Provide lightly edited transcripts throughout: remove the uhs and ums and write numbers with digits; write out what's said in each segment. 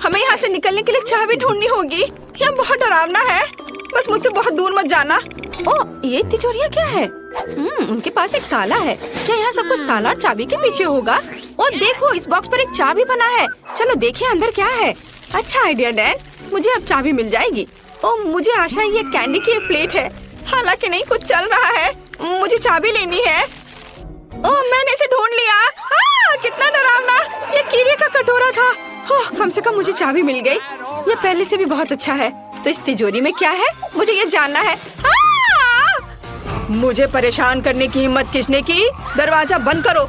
हमें यहाँ से निकलने के लिए चाबी ढूंढनी होगी। यहाँ बहुत डरावना है, बस मुझसे बहुत दूर मत जाना। ओ, ये तिजोरियाँ क्या है? उनके पास एक ताला है। क्या यहाँ सब कुछ ताला और चाबी के पीछे होगा? ओ देखो, इस बॉक्स पर एक चाबी बना है। चलो देखिए अंदर क्या है। अच्छा आइडिया डैन, मुझे अब चाबी मिल जाएगी। ओ मुझे आशा है ये कैंडी की एक प्लेट है, हालांकि नहीं कुछ चल रहा है। मुझे चाबी लेनी है। ओ मैंने इसे ढूंढ लिया। कितना डरावना, ये कीड़े का कटोरा था। कम से कम मुझे चाबी मिल गई, ये पहले से भी बहुत अच्छा है। तो इस तिजोरी में क्या है, मुझे ये जानना है। मुझे परेशान करने की हिम्मत किसने की? दरवाजा बंद करो।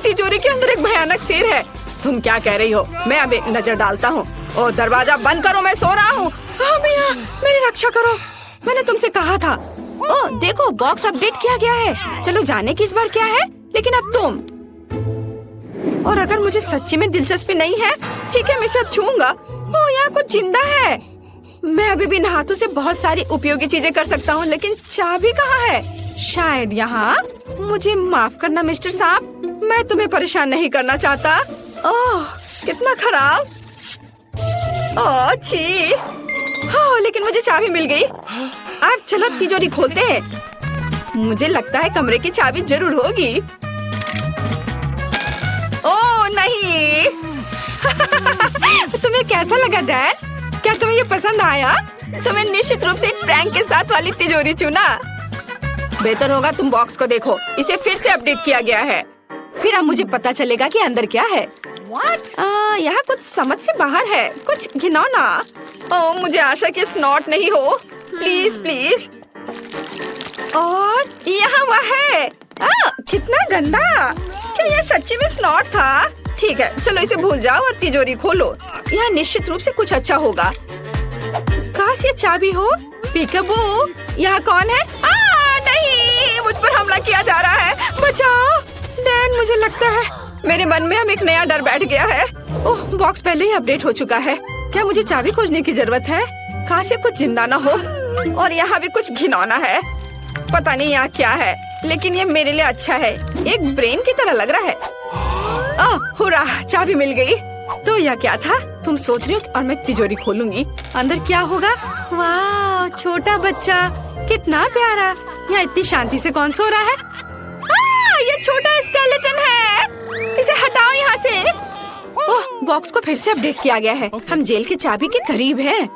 तिजोरी के अंदर एक भयानक शेर है। तुम क्या कह रही हो? मैं अब एक नजर डालता हूँ। ओ दरवाजा बंद करो, मैं सो रहा हूँ। मिया, मेरी रक्षा करो, मैंने तुमसे कहा था। ओ देखो, बॉक्स अपडेट किया गया है। चलो जाने की इस बार क्या है, लेकिन अब तुम। और अगर मुझे सच्ची में दिलचस्पी नहीं है, ठीक है मैं इसे अब छूऊंगा। ओ यहाँ कुछ जिंदा है। मैं अभी भी इन हाथों से बहुत सारी उपयोगी चीजें कर सकता हूँ, लेकिन चाबी कहाँ है? शायद यहाँ। मुझे माफ करना मिस्टर साहब, मैं तुम्हें परेशान नहीं करना चाहता। ओह कितना खराब। ओह छी। हाँ लेकिन मुझे चाबी मिल गई। अब चलो तिजोरी खोलते हैं। मुझे लगता है कमरे की चाबी जरूर होगी। ओह नहीं। तुम्हें कैसा लगा डैन? क्या तुम्हें ये पसंद आया? तुम्हें निश्चित रूप से एक प्रैंक के साथ वाली तिजोरी चुना। बेहतर होगा तुम बॉक्स को देखो, इसे फिर से अपडेट किया गया है। फिर अब मुझे पता चलेगा कि अंदर क्या है। यहाँ कुछ समझ से बाहर है, कुछ घिनौना। ओह मुझे आशा कि स्नॉट नहीं हो, प्लीज प्लीज। और यहाँ वह है। कितना गंदा। क्या ये सच्ची में स्नॉट था? ठीक है चलो इसे भूल जाओ और तिजोरी खोलो। यहाँ निश्चित रूप से कुछ अच्छा होगा। काश ये चाबी हो। पीकाबू, यहाँ कौन है? नहीं, मुझ पर हमला किया जा रहा है, बचाओ। डैन मुझे लगता है मेरे मन में अब एक नया डर बैठ गया है। ओह बॉक्स पहले ही अपडेट हो चुका है। क्या मुझे चाबी खोजने की जरूरत है? काश ये कुछ जिंदा ना हो। और यहाँ भी कुछ घिनौना है, पता नहीं यहाँ क्या है, लेकिन ये मेरे लिए अच्छा है। एक ब्रेन की तरह लग रहा है। हुर्रा, चाबी मिल गई। तो यह क्या था? तुम सोच रही हो और मैं तिजोरी खोलूंगी, अंदर क्या होगा? वाह छोटा बच्चा, कितना प्यारा। यहाँ इतनी शांति से कौन सो रहा है? ये छोटा स्केलेटन है, इसे हटाओ यहाँ से। ओह बॉक्स को फिर से अपडेट किया गया है। हम जेल की चाबी के करीब हैं।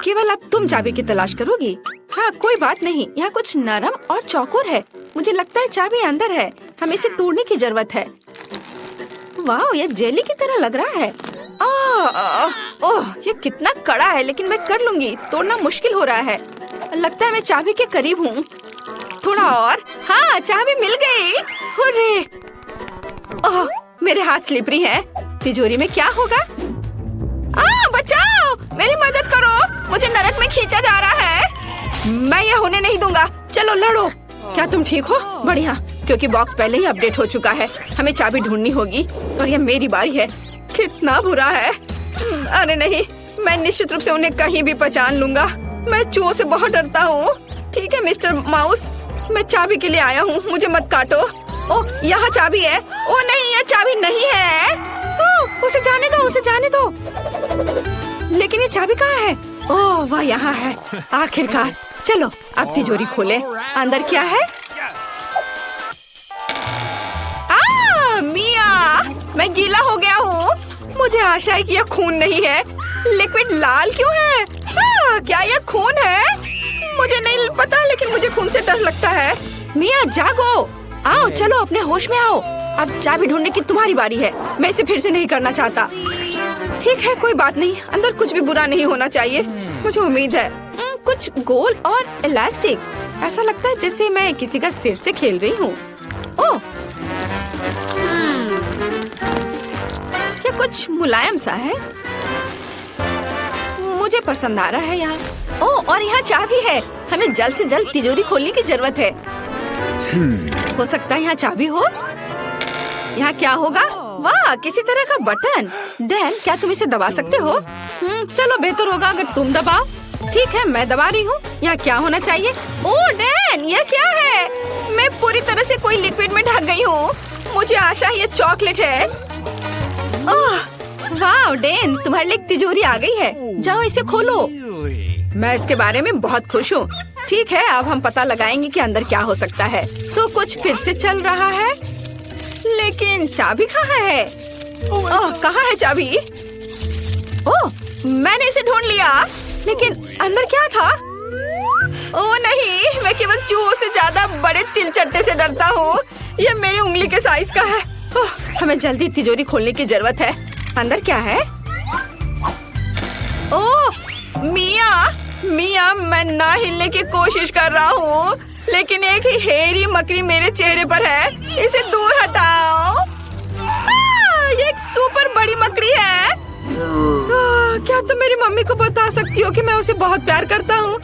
केवल अब तुम चाबी की तलाश करोगी। हाँ कोई बात नहीं, यहाँ कुछ नरम और चौकोर है। मुझे लगता है चाबी अंदर है, हमें इसे तोड़ने की जरूरत है। वाह ये जेली की तरह लग रहा है। ओह ये कितना कड़ा है, लेकिन मैं कर लूंगी। तोड़ना मुश्किल हो रहा है। लगता है मैं चाबी के करीब हूँ। थोड़ा और। हाँ चाबी मिल गई। हुर्रे। ओह मेरे हाथ स्लिपरी हैं। तिजोरी में क्या होगा? बचाओ, मेरी मदद करो, मुझे नरक में खींचा जा रहा है। मैं ये होने नहीं दूंगा। चलो लड़ो। क्या तुम ठीक हो? बढ़िया, क्योंकि बॉक्स पहले ही अपडेट हो चुका है। हमें चाबी ढूंढनी होगी और ये मेरी बारी है। कितना बुरा है। अरे नहीं, मैं निश्चित रूप से उन्हें कहीं भी पहचान लूंगा। मैं चूहों से बहुत डरता हूँ। ठीक है मिस्टर माउस, मैं चाबी के लिए आया हूँ, मुझे मत काटो। ओह यहाँ चाबी है। ओह नहीं, यह चाबी नहीं है। ओह उसे जाने दो, उसे जाने दो। लेकिन ये चाबी कहाँ है? ओह वह यहाँ है, आखिरकार। चलो अब तिजोरी खोले, अंदर क्या है? मिया, मैं गीला हो गया हूँ। मुझे आशा है कि यह खून नहीं है। लिक्विड लाल क्यों है? क्या यह खून है? मुझे नहीं पता, लेकिन मुझे खून से डर लगता है। मिया जागो, आओ चलो अपने होश में आओ। अब चाबी ढूंढने की तुम्हारी बारी है। मैं इसे फिर से नहीं करना चाहता। ठीक है कोई बात नहीं, अंदर कुछ भी बुरा नहीं होना चाहिए, मुझे उम्मीद है। कुछ गोल और इलास्टिक, ऐसा लगता है जैसे मैं किसी का सिर से खेल रही हूँ। ओह क्या कुछ मुलायम सा है, मुझे पसंद आ रहा है यहाँ। ओह और यहाँ चाबी है, हमें जल्द से जल्द तिजोरी खोलने की जरूरत है। हो सकता है यहाँ चाबी हो। यहाँ क्या होगा? वाह किसी तरह का बटन। डैन क्या तुम इसे दबा सकते हो? चलो बेहतर होगा अगर तुम दबाओ। ठीक है मैं दबा रही हूँ। यहाँ क्या होना चाहिए? ओह डैन यह क्या है? मैं पूरी तरह से कोई लिक्विड में ढक गई हूँ। मुझे आशा है ये चॉकलेट है। ओह वाह डेन, तुम्हारे लिए तिजोरी आ गई है। जाओ इसे खोलो। मैं इसके बारे में बहुत खुश हूँ। ठीक है, अब हम पता लगाएंगे कि अंदर क्या हो सकता है। तो कुछ फिर से चल रहा है, लेकिन चाबी कहाँ है? ओह, कहाँ है चाबी? ओह, मैंने इसे ढूंढ लिया, लेकिन अंदर क्या था? ओह नहीं, मैं केवल चूहों से ज्यादा बड़े तिलचट्टे से डरता हूँ। ये मेरी उंगली के साइज का है। ओह, हमें जल्दी तिजोरी खोलने की जरूरत है। अंदर क्या है? ओह मिया, मिया, मैं ना हिलने की कोशिश कर रहा हूँ, लेकिन एक ही हेरी मकड़ी मेरे चेहरे पर है। इसे दूर हटाओ। ये एक सुपर बड़ी मकड़ी है। क्या तुम मेरी मम्मी को बता सकती हो कि मैं उसे बहुत प्यार करता हूँ?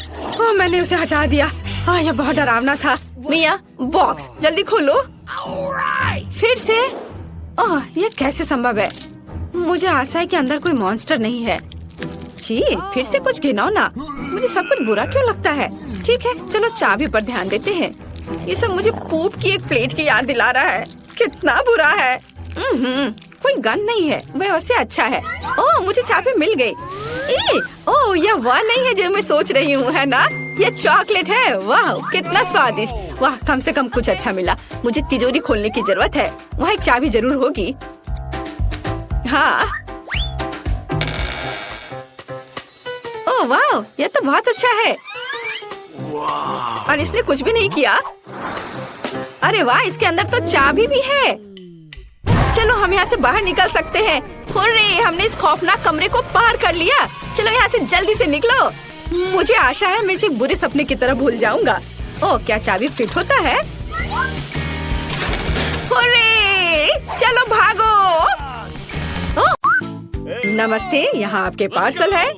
मैंने उसे हटा दिया। यह बहुत डरावना था। मिया, बॉक्स जल्दी खोलो। फिर से? ये कैसे संभव है? मुझे आशा है कि अंदर कोई मॉन्स्टर नहीं है। जी, फिर से कुछ घिनौना। मुझे सब कुछ बुरा क्यों लगता है? ठीक है, चलो चाबी पर ध्यान देते हैं। ये सब मुझे पूप की एक प्लेट की याद दिला रहा है। कितना बुरा है। कोई गन नहीं है, वह उससे अच्छा है। ओह, मुझे चाबी मिल गई। ओह, यह वह नहीं है जो मैं सोच रही हूँ, है ना? यह चॉकलेट है। वाह, कितना स्वादिष्ट। वाह, कम से कम कुछ अच्छा मिला। मुझे तिजोरी खोलने की जरूरत है। वहाँ एक चाबी जरूर होगी। हाँ। ओह वाह, यह तो बहुत अच्छा है। और इसने कुछ भी नहीं किया। अरे वाह, इसके अंदर तो चाबी भी है। चलो हम यहाँ से बाहर निकल सकते हैं। हुर्रे, हमने इस खौफनाक कमरे को पार कर लिया। चलो यहाँ से जल्दी से निकलो। मुझे आशा है मैं इसे बुरे सपने की तरह भूल जाऊंगा। ओह, क्या चाबी फिट होता है? हुर्रे, चलो भागो। ओह, नमस्ते, यहाँ आपके पार्सल है।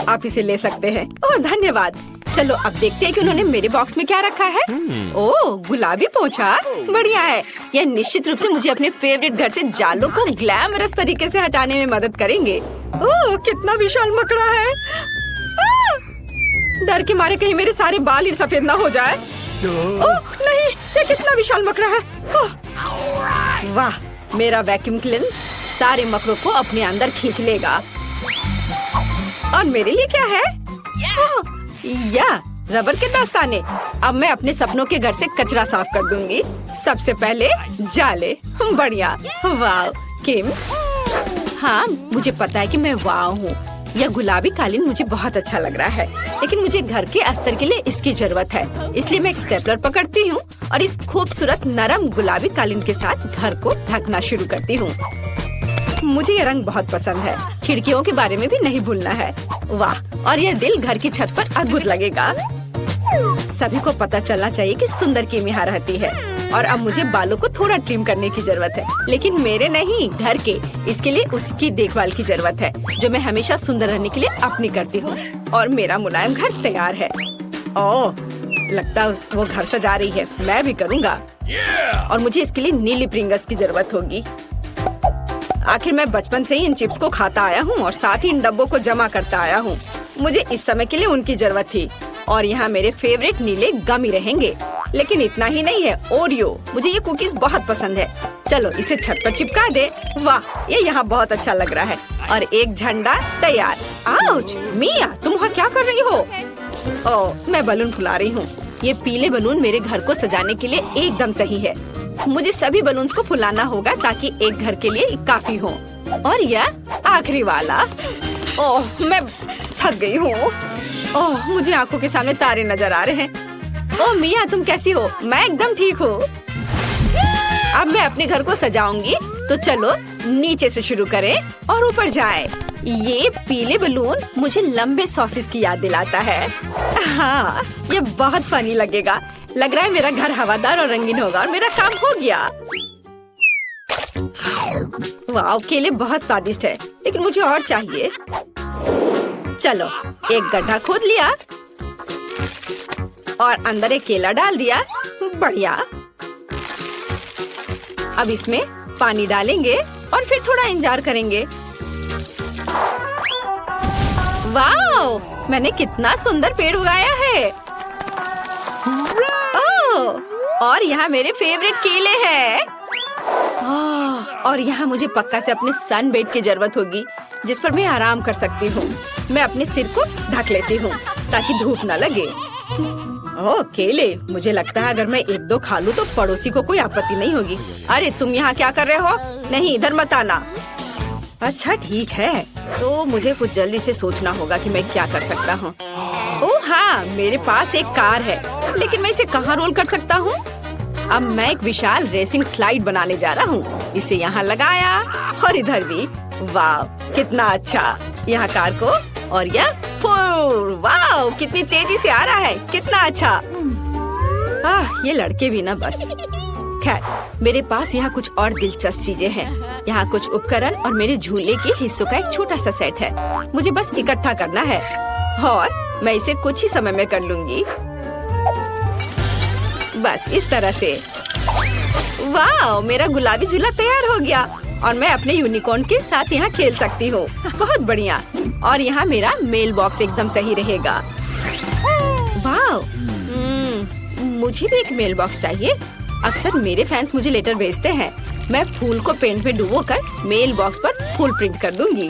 आप इसे ले सकते हैं। ओह धन्यवाद। चलो अब देखते हैं कि उन्होंने मेरे बॉक्स में क्या रखा है। ओह, गुलाबी पोंछा, बढ़िया है। यह निश्चित रूप से मुझे अपने फेवरेट घर से जालों को ग्लैमरस तरीके से हटाने में मदद करेंगे। ओह, कितना विशाल मकड़ा है। डर के मारे कहीं मेरे सारे बाल ही सफेद ना हो जाए। ओह नहीं, ये कितना विशाल मकड़ा है। वाह, मेरा वैक्यूम क्लीनर सारे मकड़ों को अपने अंदर खींच लेगा। और मेरे लिए क्या है? या रबर के दस्ताने। अब मैं अपने सपनों के घर से कचरा साफ कर दूंगी। सबसे पहले जाले। बढ़िया। वाह किम। हाँ, मुझे पता है कि मैं वाह हूँ। यह गुलाबी कालीन मुझे बहुत अच्छा लग रहा है, लेकिन मुझे घर के अस्तर के लिए इसकी जरूरत है। इसलिए मैं एक स्टेपलर पकड़ती हूँ और इस खूबसूरत नरम गुलाबी कालीन के साथ घर को ढकना शुरू करती हूँ। मुझे ये रंग बहुत पसंद है। खिड़कियों के बारे में भी नहीं भूलना है। वाह, और यह दिल घर की छत पर अद्भुत लगेगा। सभी को पता चलना चाहिए कि सुंदर किम यहाँ रहती है। और अब मुझे बालों को थोड़ा ट्रिम करने की जरूरत है, लेकिन मेरे नहीं, घर के। इसके लिए उसकी देखभाल की जरूरत है, जो मैं हमेशा सुंदर रहने के लिए अपनी करती हूँ। और मेरा मुलायम घर तैयार है। ओह, लगता है वो घर सजा रही है। मैं भी करूँगा। और मुझे इसके लिए नीली प्रिंगल्स की जरूरत होगी। आखिर मैं बचपन से ही इन चिप्स को खाता आया हूँ और साथ ही इन डब्बों को जमा करता आया हूँ। मुझे इस समय के लिए उनकी जरूरत थी। और यहाँ मेरे फेवरेट नीले गमी रहेंगे। लेकिन इतना ही नहीं है, ओरियो। मुझे ये कुकीज बहुत पसंद है। चलो इसे छत पर चिपका दे। वाह, ये यहाँ बहुत अच्छा लग रहा है। और एक झंडा तैयार। आउच, मिया, तुम वहाँ क्या कर रही हो? ओह, मैं बलून फुला रही हूँ। ये पीले बलून मेरे घर को सजाने के लिए एकदम सही है। मुझे सभी बलून्स को फुलाना होगा ताकि एक घर के लिए काफी हो। और यह आखिरी वाला। ओह, मैं थक गई हूँ। ओह, मुझे आंखों के सामने तारे नजर आ रहे हैं। ओह मिया, तुम कैसी हो? मैं एकदम ठीक हूँ। अब मैं अपने घर को सजाऊंगी, तो चलो नीचे से शुरू करें और ऊपर जाएं। ये पीले बलून मुझे लंबे सॉसेस की याद दिलाता है। हाँ, ये बहुत फनी लगेगा। लग रहा है मेरा घर हवादार और रंगीन होगा और मेरा काम हो गया। वाह, केले बहुत स्वादिष्ट है, लेकिन मुझे और चाहिए। चलो, एक गड्ढा खोद लिया और अंदर एक केला डाल दिया। बढ़िया। अब इसमें पानी डालेंगे और फिर थोड़ा इंतजार करेंगे। वाह, मैंने कितना सुंदर पेड़ उगाया है। ओह, और यहाँ मेरे फेवरेट केले हैं। और यहाँ मुझे पक्का से अपने सन बेड की जरूरत होगी जिस पर मैं आराम कर सकती हूँ। मैं अपने सिर को ढक लेती हूँ ताकि धूप न लगे। ओह केले, मुझे लगता है अगर मैं 1-2 खा लूँ तो पड़ोसी को कोई आपत्ति नहीं होगी। अरे तुम यहाँ क्या कर रहे हो? नहीं, इधर मत आना। अच्छा ठीक है, तो मुझे कुछ जल्दी से सोचना होगा कि मैं क्या कर सकता हूँ। ओह हाँ, मेरे पास एक कार है, लेकिन मैं इसे कहाँ रोल कर सकता हूँ? अब मैं एक विशाल रेसिंग स्लाइड बनाने जा रहा हूँ। इसे यहाँ लगाया और इधर भी। वाह कितना अच्छा। यहाँ कार को और यह वाह कितनी तेजी से आ रहा है, कितना अच्छा। ये लड़के भी ना बस। खैर, मेरे पास यहाँ कुछ और दिलचस्प चीजें हैं। यहाँ कुछ उपकरण और मेरे झूले के हिस्सों का एक छोटा सा सेट है। मुझे बस इकट्ठा करना है और मैं इसे कुछ ही समय में कर लूंगी। बस इस तरह से। वाह, मेरा गुलाबी झूला तैयार हो गया और मैं अपने यूनिकॉर्न के साथ यहाँ खेल सकती हूँ। बहुत बढ़िया। और यहाँ मेरा मेल बॉक्स एकदम सही रहेगा। वाह, मुझे भी एक मेल बॉक्स चाहिए। अक्सर मेरे फैंस मुझे लेटर भेजते हैं। मैं फूल को पेंट में डुबोकर मेल बॉक्स पर फूल प्रिंट कर दूंगी।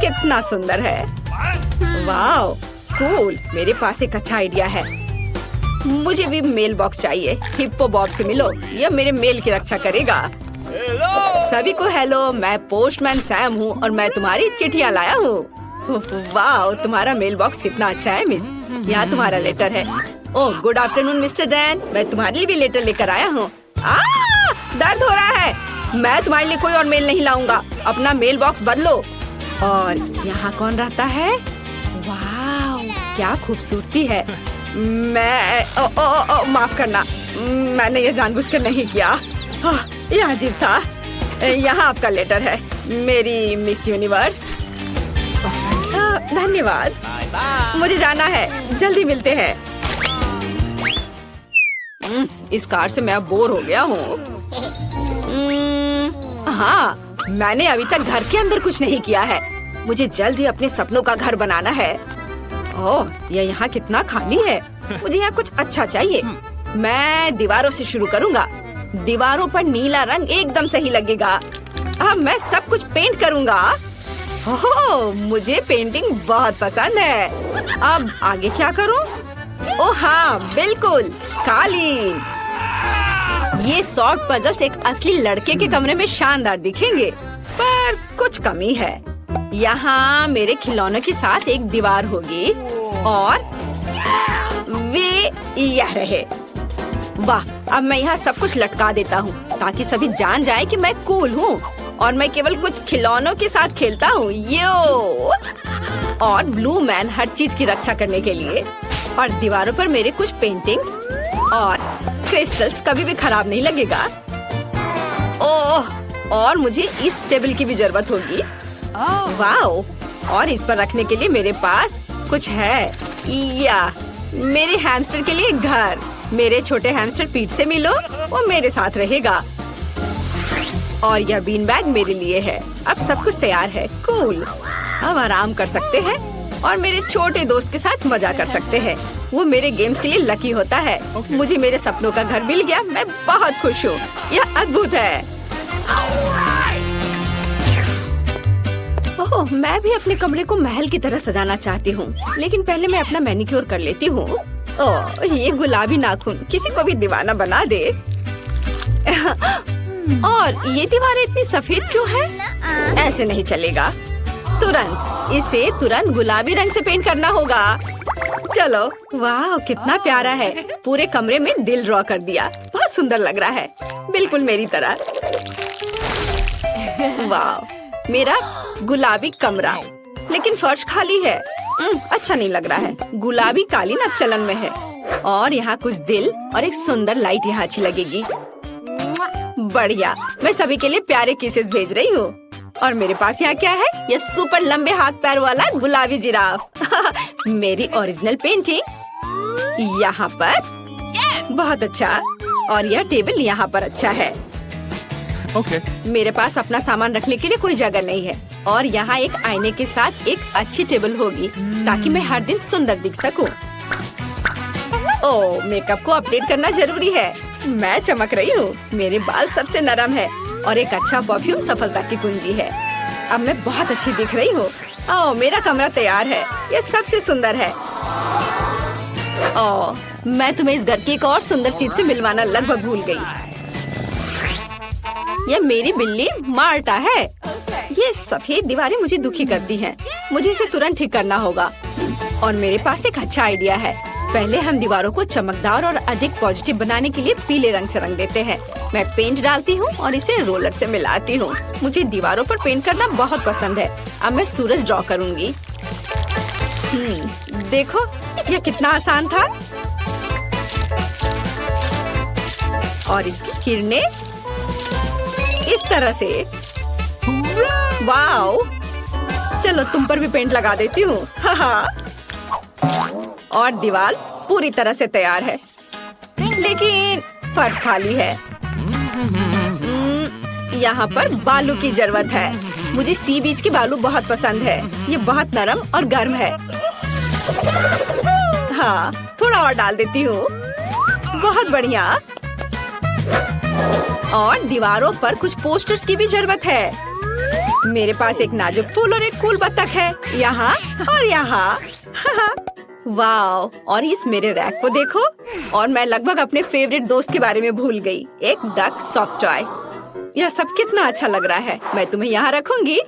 कितना सुंदर है। वाह कूल, मेरे पास एक अच्छा आइडिया है। मुझे भी मेल बॉक्स चाहिए। हिप्पो बॉब से मिलो, यह मेरे मेल की रक्षा करेगा। सभी को हेलो, मैं पोस्टमैन सैम हूँ और मैं तुम्हारी चिट्ठियाँ लाया हूँ। वाह, तुम्हारा मेल बॉक्स कितना अच्छा है मिस। यहाँ तुम्हारा लेटर है। Oh good afternoon mister Dan, मैं तुम्हारे लिए भी लेटर लेकर आया हूँ। दर्द हो रहा है। मैं तुम्हारे लिए कोई और मेल नहीं लाऊंगा। अपना मेल बॉक्स बदलो। और यहाँ कौन रहता है? वाह क्या खूबसूरती है। मैं माफ करना, मैंने ये जानबूझकर नहीं किया। यह अजीब था। यहाँ आपका लेटर है मेरी मिस यूनिवर्स। धन्यवाद, मुझे जाना है, जल्दी मिलते हैं। इस कार से मैं अब बोर हो गया हूँ। हाँ, मैंने अभी तक घर के अंदर कुछ नहीं किया है। मुझे जल्द ही अपने सपनों का घर बनाना है। ओह, यह यहाँ कितना खाली है। मुझे यहाँ कुछ अच्छा चाहिए। मैं दीवारों से शुरू करूँगा। दीवारों पर नीला रंग एकदम सही लगेगा। अब मैं सब कुछ पेंट करूँगा। ओह, मुझे पेंटिंग बहुत पसंद है। अब आगे क्या करूँ? ओह हाँ, बिल्कुल, कालीन। ये सॉर्ट पजल्स एक असली लड़के के कमरे में शानदार दिखेंगे, पर कुछ कमी है। यहाँ मेरे खिलौनों के साथ एक दीवार होगी और वे यह रहे। वाह, अब मैं यहाँ सब कुछ लटका देता हूँ ताकि सभी जान जाए कि मैं कूल हूँ और मैं केवल कुछ खिलौनों के साथ खेलता हूँ। यो, और ब्लू मैन हर चीज की रक्षा करने के लिए। और दीवारों पर मेरे कुछ पेंटिंग्स और क्रिस्टल्स कभी भी खराब नहीं लगेगा। ओह, और मुझे इस टेबल की भी जरूरत होगी। वाओ, और इस पर रखने के लिए मेरे पास कुछ है। या मेरे हैमस्टर के लिए घर। मेरे छोटे हैमस्टर पीठ से मिलो, वो मेरे साथ रहेगा। और यह बीन बैग मेरे लिए है। अब सब कुछ तैयार है। कूल, अब आराम कर सकते हैं और मेरे छोटे दोस्त के साथ मजा कर सकते हैं। वो मेरे गेम्स के लिए लकी होता है। मुझे मेरे सपनों का घर मिल गया। मैं बहुत खुश हूँ। यह अद्भुत है। ओह, मैं भी अपने कमरे को महल की तरह सजाना चाहती हूँ, लेकिन पहले मैं अपना मैनिक्योर कर लेती हूँ। ओह, ये गुलाबी नाखून किसी को भी दीवाना बना दे। और ये दीवारें इतनी सफेद क्यों है? ऐसे नहीं चलेगा। इसे तुरंत गुलाबी रंग से पेंट करना होगा। चलो, वाह कितना प्यारा है। पूरे कमरे में दिल ड्रॉ कर दिया। बहुत सुंदर लग रहा है, बिल्कुल मेरी तरह। वाह, मेरा गुलाबी कमरा, लेकिन फर्श खाली है। अच्छा नहीं लग रहा है। गुलाबी कालीन अब चलन में है और यहाँ कुछ दिल और एक सुंदर लाइट यहाँ अच्छी लगेगी। बढ़िया, मैं सभी के लिए प्यारे किसेस भेज रही हूँ। और मेरे पास यहाँ क्या है? यह सुपर लंबे हाथ पैर वाला गुलाबी जिराफ। मेरी ओरिजिनल पेंटिंग यहाँ पर। बहुत अच्छा। और यह टेबल यहाँ पर अच्छा है। मेरे पास अपना सामान रखने के लिए कोई जगह नहीं है और यहाँ एक आईने के साथ एक अच्छी टेबल होगी ताकि मैं हर दिन सुंदर दिख सकूं। ओह, मेकअप को अपडेट करना जरूरी है। मैं चमक रही हूँ। मेरे बाल सबसे नरम है और एक अच्छा परफ्यूम सफलता की कुंजी है। अब मैं बहुत अच्छी दिख रही हूँ। ओह, मेरा कमरा तैयार है। ये सबसे सुंदर है। ओह, मैं तुम्हें इस घर की एक और सुंदर चीज से मिलवाना लगभग भूल गई। ये मेरी बिल्ली मार्टा है। ये सफेद दीवारें मुझे दुखी करती हैं। मुझे इसे तुरंत ठीक करना होगा। और मेरे पास एक अच्छा आइडिया है। पहले हम दीवारों को चमकदार और अधिक पॉजिटिव बनाने के लिए पीले रंग से रंग देते हैं। मैं पेंट डालती हूँ और इसे रोलर से मिलाती हूँ। मुझे दीवारों पर पेंट करना बहुत पसंद है। अब मैं सूरज ड्रॉ करूँगी। देखो, यह कितना आसान था। और इसकी किरणें इस तरह से। वाओ! चलो तुम पर भी पेंट लगा देती हूँ। और दीवार पूरी तरह से तैयार है, लेकिन फर्श खाली है। यहाँ पर बालू की जरूरत है। मुझे सी बीच की बालू बहुत पसंद है। ये बहुत नरम और गर्म है। हाँ, थोड़ा और डाल देती हूँ। बहुत बढ़िया। और दीवारों पर कुछ पोस्टर्स की भी जरूरत है। मेरे पास एक नाजुक फूल और एक फूल बत्तख है, यहाँ और यहाँ। वाओ! और इस मेरे रैक को देखो। और मैं लगभग अपने फेवरेट दोस्त के बारे में भूल गई, एक डक सॉफ्ट टॉय। यह सब कितना अच्छा लग रहा है। मैं तुम्हें यहाँ रखूंगी।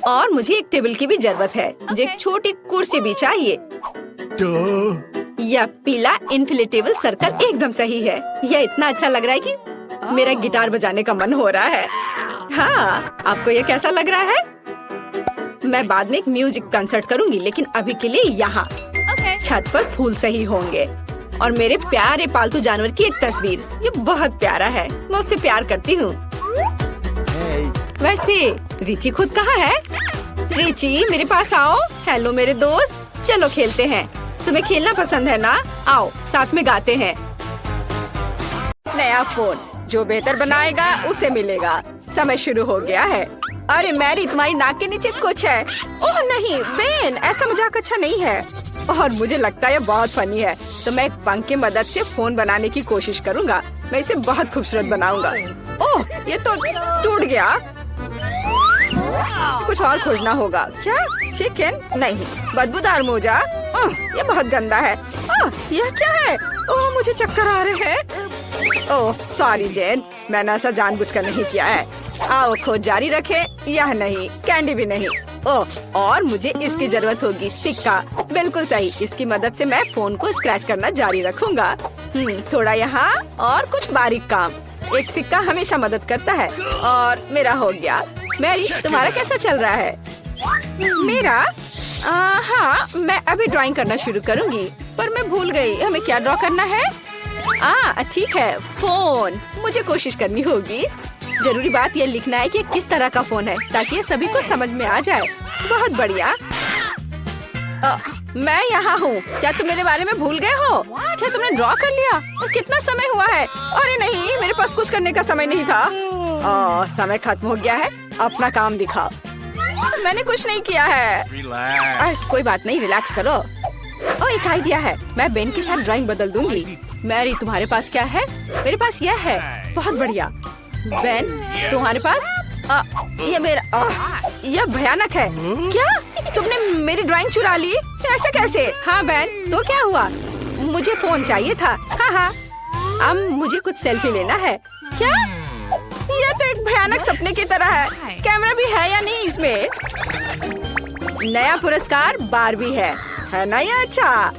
और मुझे एक टेबल की भी जरूरत है। मुझे एक छोटी कुर्सी भी चाहिए। यह पीला इन्फ्लेटेबल सर्कल एकदम सही है। यह इतना अच्छा लग रहा है कि मेरा गिटार बजाने का मन हो रहा है। हाँ, आपको यह कैसा लग रहा है? मैं बाद में एक म्यूजिक कंसर्ट करूंगी, लेकिन अभी के लिए यहाँ छत पर फूल सही होंगे। और मेरे प्यारे पालतू जानवर की एक तस्वीर। ये बहुत प्यारा है। मैं उससे प्यार करती हूँ। वैसे रिची खुद कहाँ है? रिची, मेरे पास आओ। हेलो मेरे दोस्त, चलो खेलते हैं। तुम्हें खेलना पसंद है ना? आओ साथ में गाते हैं। नया फोन जो बेहतर बनाएगा उसे मिलेगा। समय शुरू हो गया है। अरे मैरी, तुम्हारी नाक के नीचे कुछ है। ओह नहीं बेन, ऐसा मजाक अच्छा नहीं है। और मुझे लगता है ये बहुत फनी है। तो मैं एक पंख की मदद से फोन बनाने की कोशिश करूंगा। मैं इसे बहुत खूबसूरत बनाऊंगा। ओह, ये तो टूट गया। कुछ और खोजना होगा। क्या चिकन? नहीं, बदबूदार मोजा। ओह, ये बहुत गंदा है। ओह, यह क्या है? ओह, मुझे चक्कर आ रहे हैं। ओह सॉरी जेन, मैंने ऐसा जानबूझकर नहीं किया है। आओ खोज जारी रखें। यह नहीं, कैंडी भी नहीं। ओह, और मुझे इसकी जरूरत होगी। सिक्का, बिल्कुल सही। इसकी मदद से मैं फोन को स्क्रैच करना जारी रखूंगा। थोड़ा यहाँ और कुछ बारीक काम। एक सिक्का हमेशा मदद करता है। और मेरा हो गया। मैरी, तुम्हारा कैसा चल रहा है? मेरा? हाँ, मैं अभी ड्राइंग करना शुरू करूंगी, पर मैं भूल गई हमें क्या ड्रॉ करना है। ठीक है, फोन। मुझे कोशिश करनी होगी। जरूरी बात यह लिखना है कि किस तरह का फोन है, ताकि ये सभी को समझ में आ जाए। बहुत बढ़िया। मैं यहाँ हूँ। क्या तुम मेरे बारे में भूल गए हो? क्या तुमने ड्रॉ कर लिया? और कितना समय हुआ है? अरे नहीं, मेरे पास कुछ करने का समय नहीं था। समय खत्म हो गया है। अपना काम दिखाओ। मैंने कुछ नहीं किया है। कोई बात नहीं, रिलैक्स करो। एक आइडिया है। मैं बेन के साथ ड्राइंग बदल दूंगी। मैरी, तुम्हारे पास क्या है? मेरे पास यह है। बहुत बढ़िया। बेन, तुम्हारे पास? ये मेरा। यह भयानक है। क्या तुमने मेरी ड्राइंग चुरा ली? ऐसा कैसे? हाँ बेन, तो क्या हुआ? मुझे फोन चाहिए था। हाँ, अब मुझे कुछ सेल्फी लेना है। क्या? यह तो एक भयानक सपने की तरह है। कैमरा भी है या नहीं इसमें? नया पुरस्कार बारबी है ना? ये अच्छा।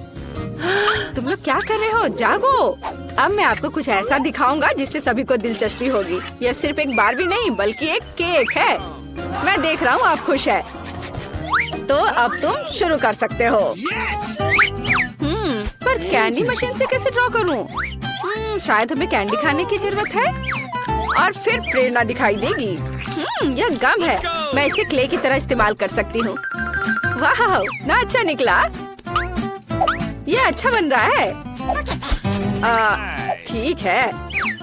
तुम लोग क्या कर रहे हो? जागो। अब मैं आपको कुछ ऐसा दिखाऊंगा जिससे सभी को दिलचस्पी होगी। यह सिर्फ एक बारबी नहीं, बल्कि एक केक है। मैं देख रहा हूँ आप खुश है। तो अब तुम शुरू कर सकते हो। पर कैंडी मशीन से कैसे ड्रॉ करूँ? शायद हमें कैंडी खाने की जरूरत है और फिर प्रेरणा दिखाई देगी। यह गम है। मैं इसे क्ले की तरह इस्तेमाल कर सकती हूँ। वाह, ना अच्छा निकला। यह अच्छा बन रहा है। ठीक है,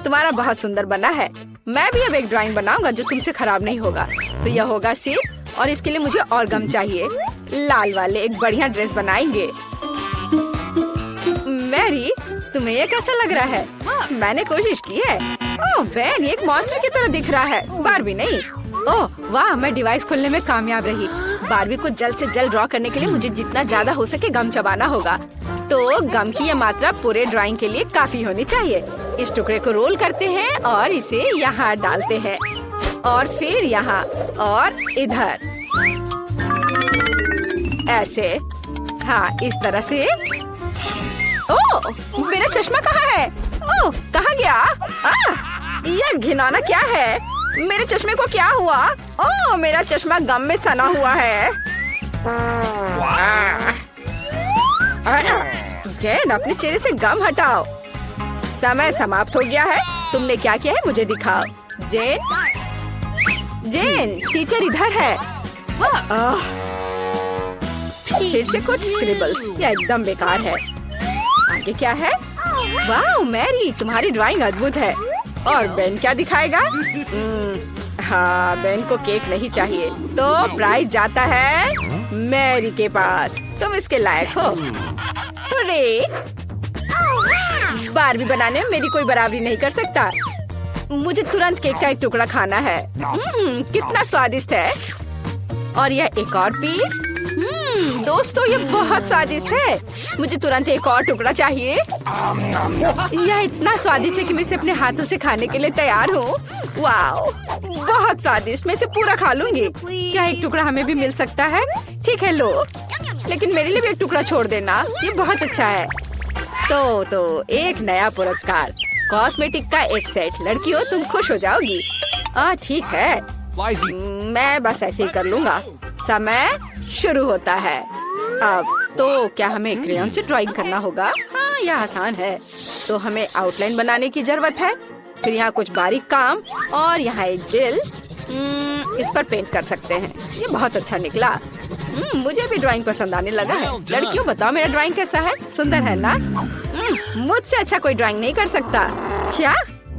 तुम्हारा बहुत सुंदर बना है। मैं भी अब एक ड्राइंग बनाऊंगा जो तुमसे खराब नहीं होगा। तो यह होगा सी, और इसके लिए मुझे और गम चाहिए। लाल वाले एक बढ़िया ड्रेस बनाएंगे। मैरी, तुम्हें यह कैसा लग रहा है? मैंने कोशिश की है। ओह बेन, ये एक मॉन्स्टर की तरह दिख रहा है, बारबी नहीं। ओह वाह, मैं डिवाइस खोलने में कामयाब रही। बारबी को जल्द से जल्द ड्रॉ करने के लिए मुझे जितना ज्यादा हो सके गम चबाना होगा। तो गम की ये मात्रा पूरे ड्राइंग के लिए काफी होनी चाहिए। इस टुकड़े को रोल करते हैं और इसे यहाँ डालते हैं और फिर यहाँ और इधर ऐसे। हाँ, इस तरह से। ओह, मेरा चश्मा कहाँ है? ओह, कहाँ गया? यह घिनौना क्या है? मेरे चश्मे को क्या हुआ? ओह, मेरा चश्मा गम में सना हुआ है। जैन, अपने चेहरे से गम हटाओ। समय समाप्त हो गया है। तुमने क्या किया है मुझे दिखाओ। जेन, टीचर इधर है। फिर से कुछ स्क्रिबल्स, यह एकदम बेकार है। आगे क्या है? वाह मैरी, तुम्हारी ड्राइंग अद्भुत है। और बेन क्या दिखाएगा? हाँ, बेन को केक नहीं चाहिए, तो प्राइज जाता है मैरी के पास। तुम इसके लायक हो। अरे, बारबी बनाने में मेरी कोई बराबरी नहीं कर सकता। मुझे तुरंत केक का एक टुकड़ा खाना है। कितना स्वादिष्ट है। और यह एक और पीस। दोस्तों, ये बहुत स्वादिष्ट है। मुझे तुरंत एक और टुकड़ा चाहिए। यह इतना स्वादिष्ट है कि मैं इसे अपने हाथों से खाने के लिए तैयार हूँ। वाओ, बहुत स्वादिष्ट। मैं इसे पूरा खा लूंगी। क्या एक टुकड़ा हमें भी मिल सकता है? ठीक है, लो, लेकिन मेरे लिए भी एक टुकड़ा छोड़ देना। ये बहुत अच्छा है। तो एक नया पुरस्कार, कॉस्मेटिक का एक सेट। लड़कियों, तुम खुश हो जाओगी। ठीक है, मैं बस ऐसे ही कर लूंगा। समय शुरू होता है। अब तो क्या हमें क्रेयॉन से ड्राइंग करना होगा? हाँ, यह आसान है। तो हमें आउटलाइन बनाने की जरूरत है। फिर यहाँ कुछ बारीक काम और यहाँ एक दिल। इस पर पेंट कर सकते हैं। ये बहुत अच्छा निकला। मुझे भी ड्राइंग पसंद आने लगा है। लड़कियों, बताओ मेरा ड्राइंग कैसा है? सुंदर है ना? मुझसे अच्छा कोई ड्राइंग नहीं कर सकता। क्या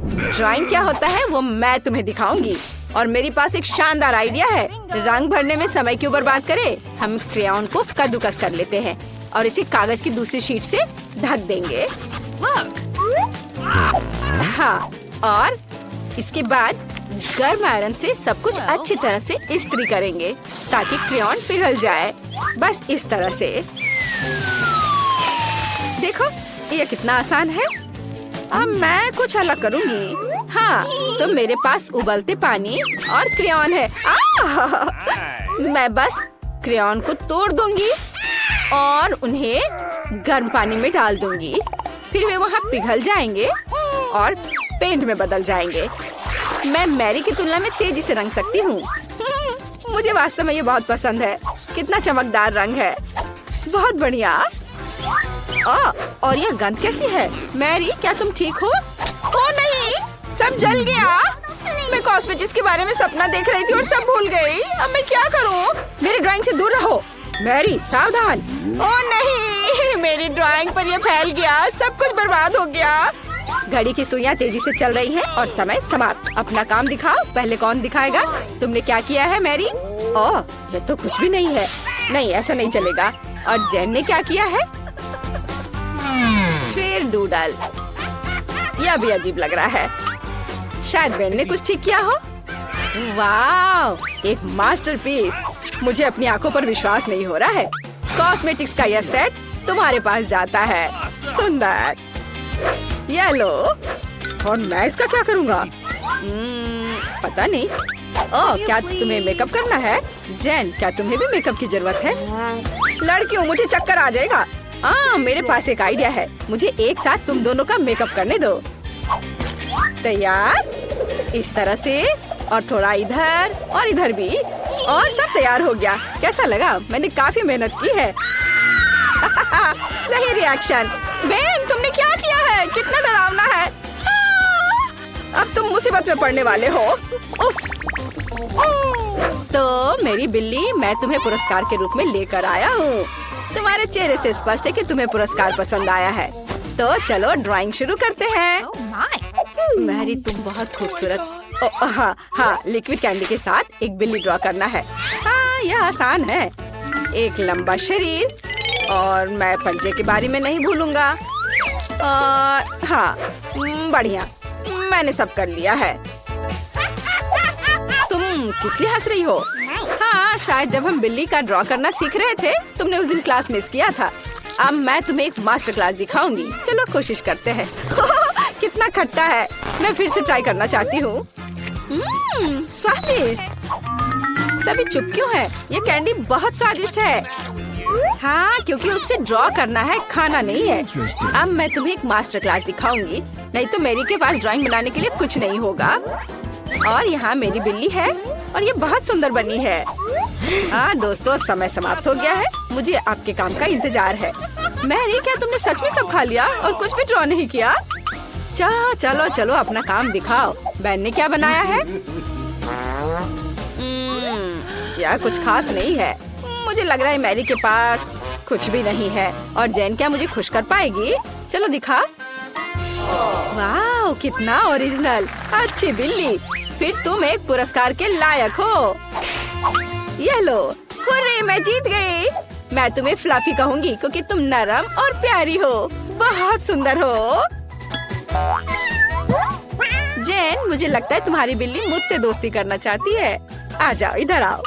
ड्राइंग क्या होता है वो मैं तुम्हें दिखाऊंगी। और मेरे पास एक शानदार आइडिया है। रंग भरने में समय क्यों बर्बाद करें? हम क्रेयॉन को कद्दूकस कर लेते हैं और इसे कागज की दूसरी शीट से ढक देंगे। हाँ, और इसके बाद गर्म आयरन से सब कुछ अच्छी तरह से इस्त्री करेंगे ताकि क्रेयॉन पिघल जाए। बस इस तरह से। देखो, ये कितना आसान है। अब मैं कुछ अलग करूंगी। हाँ, तो मेरे पास उबलते पानी और क्रेयॉन है। मैं बस क्रेयॉन को तोड़ दूंगी और उन्हें गर्म पानी में डाल दूंगी। फिर वे वहाँ पिघल जाएंगे और पेंट में बदल जाएंगे। मैं मैरी की तुलना में तेजी से रंग सकती हूँ। मुझे वास्तव में ये बहुत पसंद है। कितना चमकदार रंग है। बहुत बढ़िया। और यह गंध कैसी है? मैरी, क्या तुम ठीक हो? ओ नहीं, सब जल गया। मैं कॉस्मेटिक्स के बारे में सपना देख रही थी और सब भूल गई। अब मैं क्या करूं? मेरी ड्राइंग से दूर रहो। मैरी, सावधान। ओ नहीं, मेरी ड्राइंग पर यह फैल गया। सब कुछ बर्बाद हो गया। घड़ी की सुइयां तेजी से चल रही हैं और समय समाप्त। अपना काम दिखाओ। पहले कौन दिखाएगा? तुमने क्या किया है मैरी? ओह, ये तो कुछ भी नहीं है। नहीं, ऐसा नहीं चलेगा। और जेन ने क्या किया है? फिर डूडल। यह भी अजीब लग रहा है। शायद बेन ने कुछ ठीक किया हो। वाह, एक मास्टरपीस। मुझे अपनी आंखों पर विश्वास नहीं हो रहा है। कॉस्मेटिक्स का यह सेट तुम्हारे पास जाता है। सुंदर। ये लो। और मैं इसका क्या करूँगा? पता नहीं। ओह, क्या तुम्हें मेकअप करना है? जेन, क्या तुम्हें भी मेकअप की जरूरत है? लड़कियों, मुझे चक्कर आ जाएगा। मेरे पास एक आइडिया है। मुझे एक साथ तुम दोनों का मेकअप करने दो। तैयार? इस तरह से, और थोड़ा इधर और इधर भी, और सब तैयार हो गया। कैसा लगा? मैंने काफी मेहनत की है। सही रिएक्शन। बेन, तुमने क्या किया है? कितना डरावना है। अब तुम मुसीबत में पड़ने वाले हो। उफ। तो मेरी बिल्ली, मैं तुम्हें पुरस्कार के रूप में लेकर आया हूँ। तुम्हारे चेहरे से स्पष्ट है कि तुम्हें पुरस्कार पसंद आया है। तो चलो ड्राइंग शुरू करते हैं। मैरी, तुम बहुत खूबसूरत। हाँ, लिक्विड कैंडी के साथ एक बिल्ली ड्रॉ करना है। हाँ, यह आसान है। एक लंबा शरीर और मैं पंजे के बारे में नहीं भूलूंगा। और हाँ, बढ़िया। मैंने सब कर लिया है। तुम किस लिए हंस रही हो? हाँ, शायद जब हम बिल्ली का ड्रॉ करना सीख रहे थे तुमने उस दिन क्लास मिस किया था। अब मैं तुम्हें एक मास्टर क्लास दिखाऊंगी। चलो कोशिश करते हैं। कितना खट्टा है, मैं फिर से ट्राई करना चाहती हूँ। स्वादिष्ट। सभी चुप क्यों है? ये कैंडी बहुत स्वादिष्ट है। हाँ, क्योंकि उससे ड्रॉ करना है, खाना नहीं है। अब मैं तुम्हें एक मास्टर क्लास दिखाऊंगी, नहीं तो मेरी के पास ड्राइंग बनाने के लिए कुछ नहीं होगा। और यहाँ मेरी बिल्ली है और ये बहुत सुंदर बनी है। हाँ दोस्तों, समय समाप्त हो गया है। मुझे आपके काम का इंतजार है। मैरी, क्या तुमने सच में सब खा लिया और कुछ भी ड्रॉ नहीं किया? चलो चलो अपना काम दिखाओ। बैन ने क्या बनाया है? यह कुछ खास नहीं है। मुझे लग रहा है मैरी के पास कुछ भी नहीं है। और जैन क्या मुझे खुश कर पाएगी? चलो दिखा। वाह, कितना ओरिजिनल। अच्छी बिल्ली, फिर तुम एक पुरस्कार के लायक हो। ये लो, हुर्रे, मैं जीत गई। मैं तुम्हें फ्लफी कहूंगी क्योंकि तुम नरम और प्यारी हो। बहुत सुंदर हो। जैन, मुझे लगता है तुम्हारी बिल्ली मुझसे दोस्ती करना चाहती है। आ जाओ, इधर आओ।